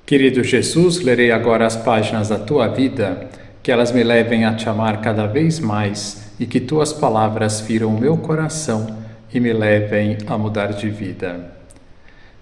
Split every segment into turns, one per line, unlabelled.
Querido Jesus, lerei agora as páginas da Tua vida, que elas me levem a te amar cada vez mais e que Tuas palavras firam o meu coração e me levem a mudar de vida.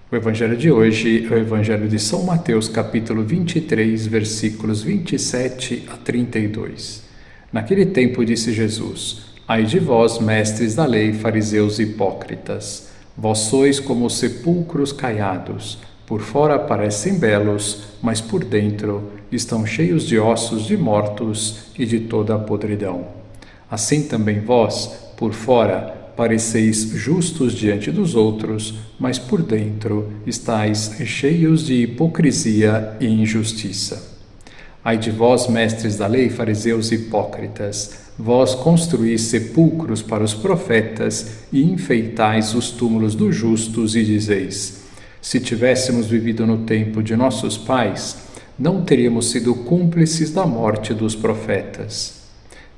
O Evangelho de hoje é o Evangelho de São Mateus, capítulo 23, versículos 27 a 32. Naquele tempo disse Jesus: Ai de vós, mestres da lei, fariseus hipócritas! Vós sois como os sepulcros caiados. Por fora parecem belos, mas por dentro estão cheios de ossos de mortos e de toda a podridão. Assim também vós, por fora, pareceis justos diante dos outros, mas por dentro estáis cheios de hipocrisia e injustiça. Ai de vós, mestres da lei, fariseus hipócritas! Vós construís sepulcros para os profetas e enfeitais os túmulos dos justos e dizeis: se tivéssemos vivido no tempo de nossos pais, não teríamos sido cúmplices da morte dos profetas.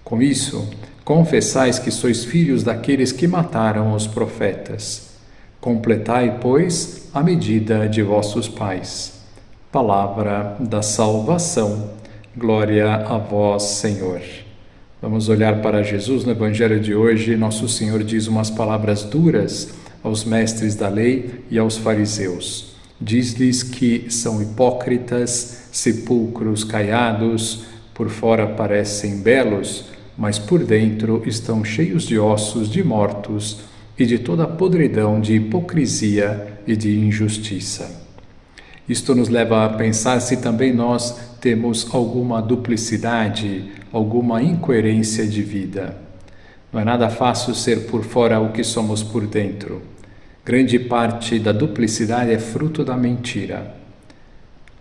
Com isso, confessais que sois filhos daqueles que mataram os profetas. Completai, pois, a medida de vossos pais. Palavra da salvação. Glória a vós, Senhor. Vamos olhar para Jesus no Evangelho de hoje. Nosso Senhor diz umas palavras duras aos mestres da lei e aos fariseus. Diz-lhes que são hipócritas, sepulcros caiados, por fora parecem belos, mas por dentro estão cheios de ossos de mortos e de toda a podridão de hipocrisia e de injustiça. Isto nos leva a pensar se também nós temos alguma duplicidade, alguma incoerência de vida. Não é nada fácil ser por fora o que somos por dentro. Grande parte da duplicidade é fruto da mentira.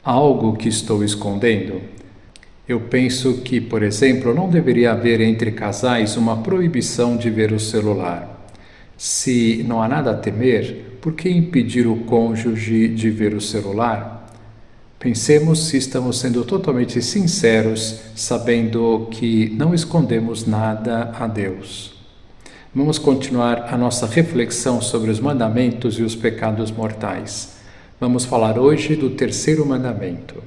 Há algo que estou escondendo? Eu penso que, por exemplo, não deveria haver entre casais uma proibição de ver o celular. Se não há nada a temer, por que impedir o cônjuge de ver o celular? Pensemos se estamos sendo totalmente sinceros, sabendo que não escondemos nada a Deus. Vamos continuar a nossa reflexão sobre os mandamentos e os pecados mortais. Vamos falar hoje do terceiro mandamento.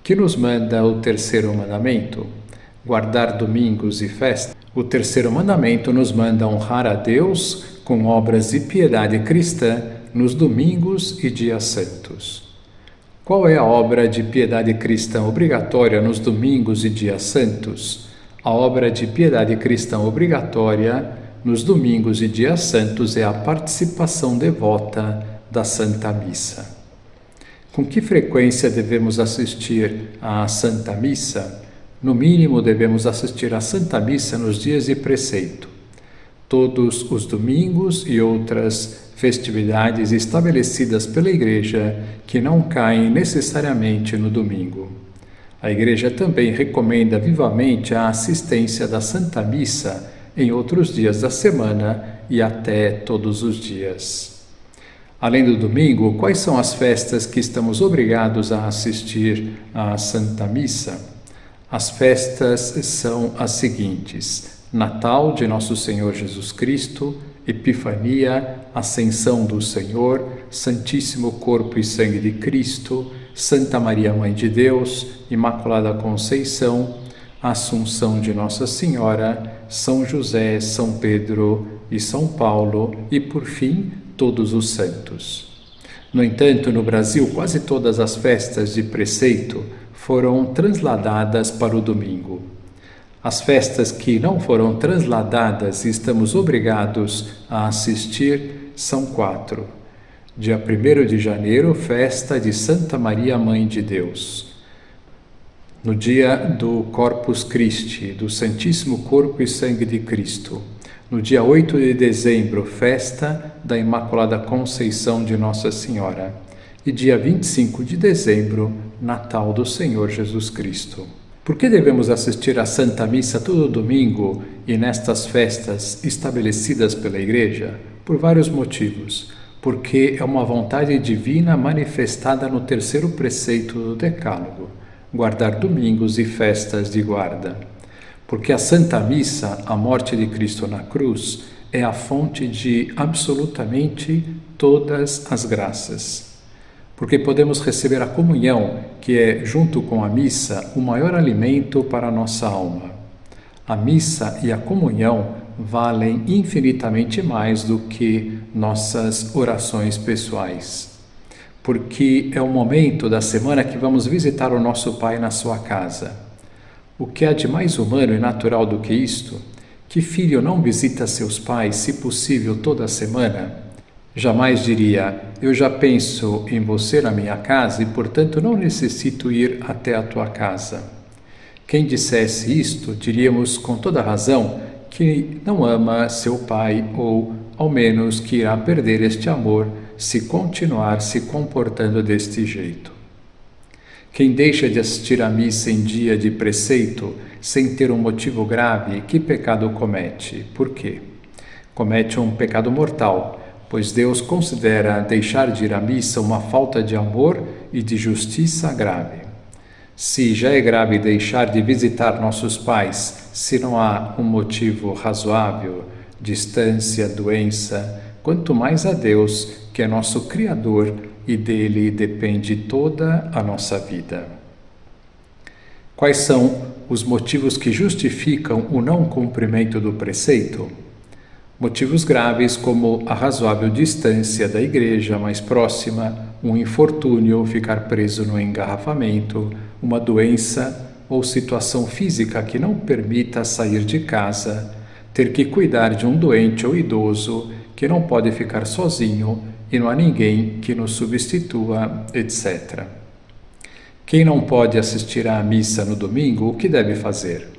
Que nos manda o terceiro mandamento? Guardar domingos e festas. O terceiro mandamento nos manda honrar a Deus com obras de piedade cristã nos domingos e dias santos. Qual é a obra de piedade cristã obrigatória nos domingos e dias santos? A obra de piedade cristã obrigatória nos domingos e dias santos é a participação devota da Santa Missa. Com que frequência devemos assistir à Santa Missa? No mínimo, devemos assistir à Santa Missa nos dias de preceito. Todos os domingos e outras festividades estabelecidas pela Igreja que não caem necessariamente no domingo. A Igreja também recomenda vivamente a assistência da Santa Missa em outros dias da semana e até todos os dias. Além do domingo, quais são as festas que estamos obrigados a assistir à Santa Missa? As festas são as seguintes: Natal de Nosso Senhor Jesus Cristo, Epifania, Ascensão do Senhor, Santíssimo Corpo e Sangue de Cristo, Santa Maria Mãe de Deus, Imaculada Conceição, Assunção de Nossa Senhora, São José, São Pedro e São Paulo e, por fim, todos os santos. No entanto, no Brasil, quase todas as festas de preceito foram transladadas para o domingo. As festas que não foram transladadas e estamos obrigados a assistir são 4. Dia 1º de janeiro, festa de Santa Maria Mãe de Deus. No dia do Corpus Christi, do Santíssimo Corpo e Sangue de Cristo. No dia 8 de dezembro, festa da Imaculada Conceição de Nossa Senhora. E dia 25 de dezembro, Natal do Senhor Jesus Cristo. Por que devemos assistir à Santa Missa todo domingo e nestas festas estabelecidas pela Igreja? Por vários motivos. Porque é uma vontade divina manifestada no terceiro preceito do Decálogo: guardar domingos e festas de guarda. Porque a Santa Missa, a morte de Cristo na cruz, é a fonte de absolutamente todas as graças. Porque podemos receber a comunhão que é, junto com a missa, o maior alimento para a nossa alma. A missa e a comunhão valem infinitamente mais do que nossas orações pessoais, porque é o momento da semana que vamos visitar o nosso Pai na sua casa. O que há de mais humano e natural do que isto? Que filho não visita seus pais, se possível, toda semana? Jamais diria, eu já penso em você na minha casa e, portanto, não necessito ir até a tua casa. Quem dissesse isto, diríamos com toda razão que não ama seu pai ou, ao menos, que irá perder este amor se continuar se comportando deste jeito. Quem deixa de assistir à missa em dia de preceito sem ter um motivo grave, que pecado comete? Por quê? Comete um pecado mortal, pois Deus considera deixar de ir à missa uma falta de amor e de justiça grave. Se já é grave deixar de visitar nossos pais, se não há um motivo razoável, distância, doença, quanto mais a Deus, que é nosso Criador e dele depende toda a nossa vida. Quais são os motivos que justificam o não cumprimento do preceito? Motivos graves como a razoável distância da igreja mais próxima, um infortúnio, ficar preso no engarrafamento, uma doença ou situação física que não permita sair de casa, ter que cuidar de um doente ou idoso que não pode ficar sozinho e não há ninguém que nos substitua, etc. Quem não pode assistir à missa no domingo, o que deve fazer?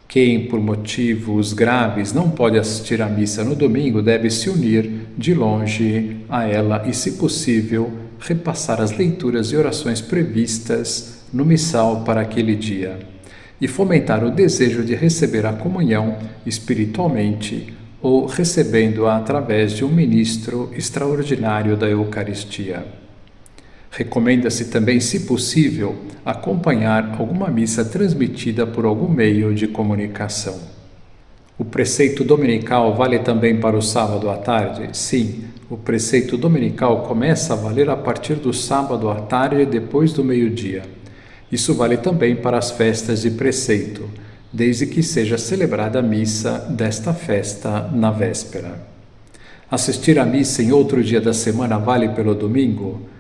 Quem, por motivos graves, não pode assistir à missa no domingo, deve se unir de longe a ela e, se possível, repassar as leituras e orações previstas no missal para aquele dia e fomentar o desejo de receber a comunhão espiritualmente ou recebendo-a através de um ministro extraordinário da Eucaristia. Recomenda-se também, se possível, acompanhar alguma missa transmitida por algum meio de comunicação. O preceito dominical vale também para o sábado à tarde? Sim, o preceito dominical começa a valer a partir do sábado à tarde, depois do meio-dia. Isso vale também para as festas de preceito, desde que seja celebrada a missa desta festa na véspera. Assistir à missa em outro dia da semana vale pelo domingo?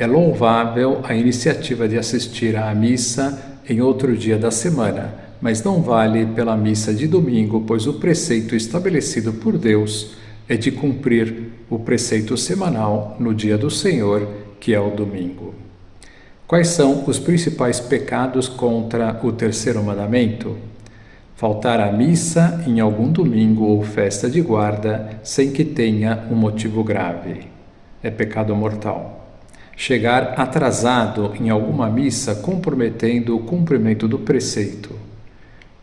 É louvável a iniciativa de assistir à missa em outro dia da semana, mas não vale pela missa de domingo, pois o preceito estabelecido por Deus é de cumprir o preceito semanal no dia do Senhor, que é o domingo. Quais são os principais pecados contra o terceiro mandamento? Faltar à missa em algum domingo ou festa de guarda sem que tenha um motivo grave. É pecado mortal. Chegar atrasado em alguma missa comprometendo o cumprimento do preceito.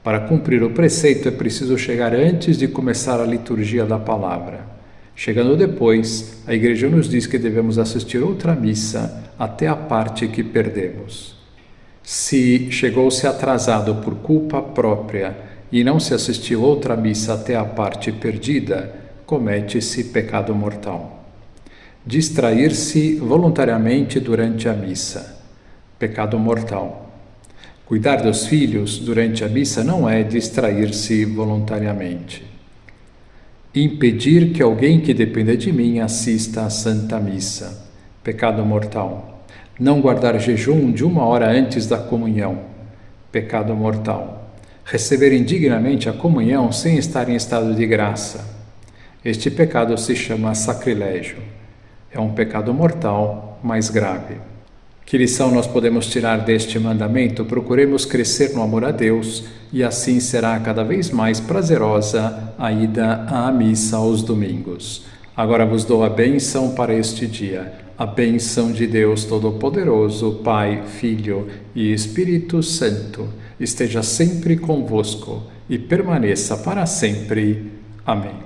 Para cumprir o preceito é preciso chegar antes de começar a liturgia da palavra. Chegando depois, a Igreja nos diz que devemos assistir outra missa até a parte que perdemos. Se chegou-se atrasado por culpa própria e não se assistiu outra missa até a parte perdida, comete-se pecado mortal. Distrair-se voluntariamente durante a missa. Pecado mortal. Cuidar dos filhos durante a missa não é distrair-se voluntariamente. Impedir que alguém que dependa de mim assista à Santa Missa. Pecado mortal. Não guardar jejum de 1 hora antes da comunhão. Pecado mortal. Receber indignamente a comunhão sem estar em estado de graça. Este pecado se chama sacrilégio. É um pecado mortal, mais grave. Que lição nós podemos tirar deste mandamento? Procuremos crescer no amor a Deus e assim será cada vez mais prazerosa a ida à missa aos domingos. Agora vos dou a bênção para este dia. A bênção de Deus Todo-Poderoso, Pai, Filho e Espírito Santo, esteja sempre convosco e permaneça para sempre. Amém.